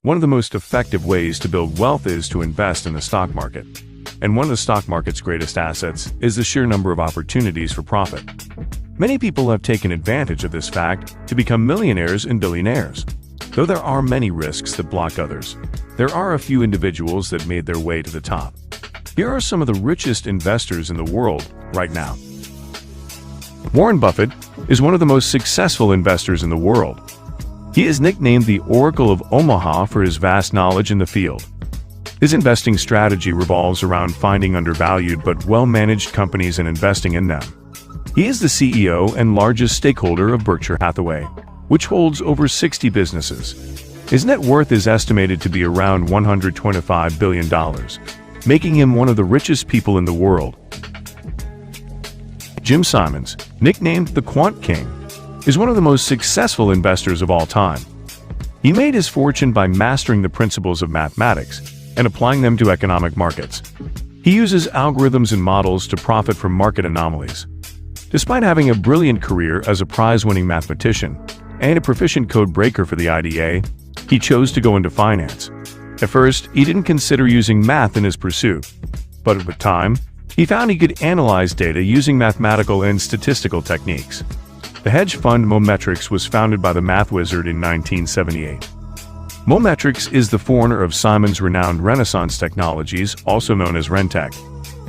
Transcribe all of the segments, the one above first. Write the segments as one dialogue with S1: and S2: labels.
S1: One of the most effective ways to build wealth is to invest in the stock market. And one of the stock market's greatest assets is the sheer number of opportunities for profit. Many people have taken advantage of this fact to become millionaires and billionaires. Though there are many risks that block others, there are a few individuals that made their way to the top. Here are some of the richest investors in the world right now. Warren Buffett is one of the most successful investors in the world. He is nicknamed the Oracle of Omaha for his vast knowledge in the field. His investing strategy revolves around finding undervalued but well-managed companies and investing in them. He is the CEO and largest stakeholder of Berkshire Hathaway, which holds over 60 businesses. His net worth is estimated to be around $125 billion, making him one of the richest people in the world. Jim Simons, nicknamed the Quant King, is one of the most successful investors of all time. He made his fortune by mastering the principles of mathematics and applying them to economic markets. He uses algorithms and models to profit from market anomalies. Despite having a brilliant career as a prize-winning mathematician and a proficient code breaker for the IDA, he chose to go into finance. At first, he didn't consider using math in his pursuit, but with time, he found he could analyze data using mathematical and statistical techniques. The hedge fund Mometrics was founded by the math wizard in 1978. Mometrics is the forerunner of Simon's renowned Renaissance Technologies, also known as Rentech.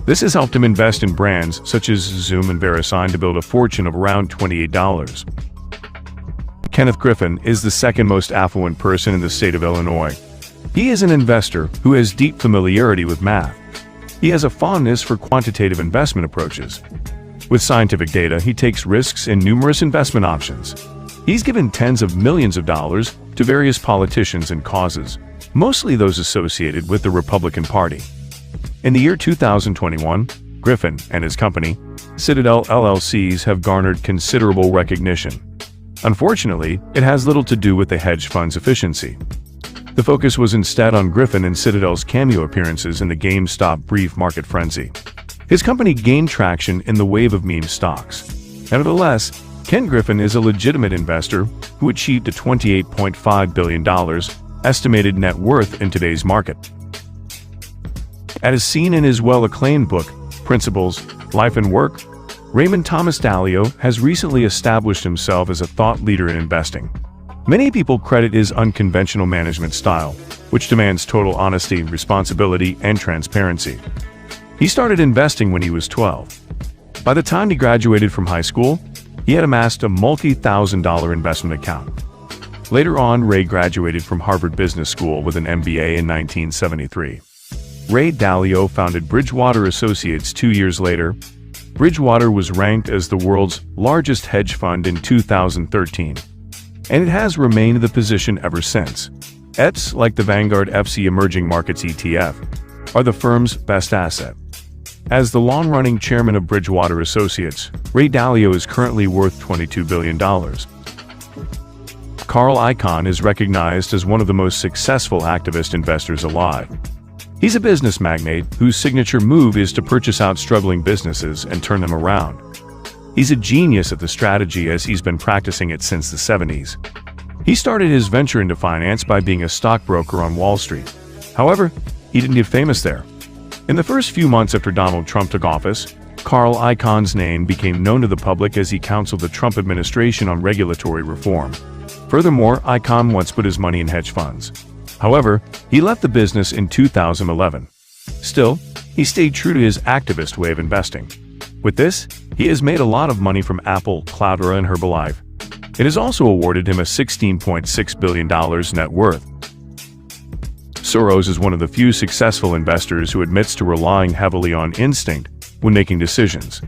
S1: This has helped him invest in brands such as Zoom and VeriSign to build a fortune of around $28. Kenneth Griffin is the second most affluent person in the state of Illinois. He is an investor who has deep familiarity with math. He has a fondness for quantitative investment approaches. With scientific data, he takes risks in numerous investment options. He's given tens of millions of dollars to various politicians and causes, mostly those associated with the Republican Party. In the year 2021, Griffin and his company, Citadel LLCs, have garnered considerable recognition. Unfortunately, it has little to do with the hedge fund's efficiency. The focus was instead on Griffin and Citadel's cameo appearances in the GameStop brief market frenzy. His company gained traction in the wave of meme stocks. Nevertheless, Ken Griffin is a legitimate investor who achieved a $28.5 billion estimated net worth in today's market. As seen in his well-acclaimed book, Principles, Life and Work, Raymond Thomas Dalio has recently established himself as a thought leader in investing. Many people credit his unconventional management style, which demands total honesty, responsibility, and transparency. He started investing when he was 12. By the time he graduated from high school, he had amassed a multi-thousand-dollar investment account. Later on, Ray graduated from Harvard Business School with an MBA in 1973. Ray Dalio founded Bridgewater Associates 2 years later. Bridgewater was ranked as the world's largest hedge fund in 2013, and it has remained in the position ever since. ETFs, like the Vanguard FC Emerging Markets ETF, are the firm's best asset. As the long-running chairman of Bridgewater Associates, Ray Dalio is currently worth $22 billion. Carl Icahn is recognized as one of the most successful activist investors alive. He's a business magnate whose signature move is to purchase out struggling businesses and turn them around. He's a genius at the strategy, as he's been practicing it since the 70s. He started his venture into finance by being a stockbroker on Wall Street. However, he didn't get famous there. In the first few months after Donald Trump took office, Carl Icahn's name became known to the public as he counseled the Trump administration on regulatory reform. Furthermore, Icahn once put his money in hedge funds. However, he left the business in 2011. Still, he stayed true to his activist way of investing. With this, he has made a lot of money from Apple, Cloudera, and Herbalife. It has also awarded him a $16.6 billion net worth. Soros is one of the few successful investors who admits to relying heavily on instinct when making decisions.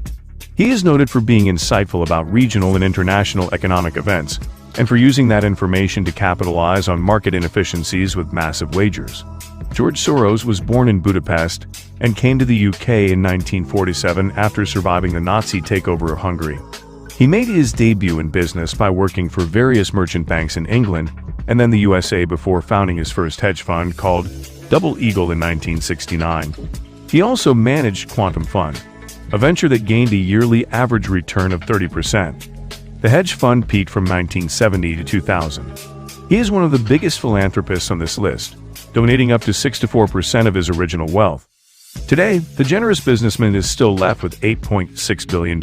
S1: He is noted for being insightful about regional and international economic events, and for using that information to capitalize on market inefficiencies with massive wagers. George Soros was born in Budapest and came to the UK in 1947 after surviving the Nazi takeover of Hungary. He made his debut in business by working for various merchant banks in England and then the USA before founding his first hedge fund called Double Eagle in 1969. He also managed Quantum Fund, a venture that gained a yearly average return of 30%. The hedge fund peaked from 1970 to 2000. He is one of the biggest philanthropists on this list, donating up to 64% of his original wealth. Today, the generous businessman is still left with $8.6 billion.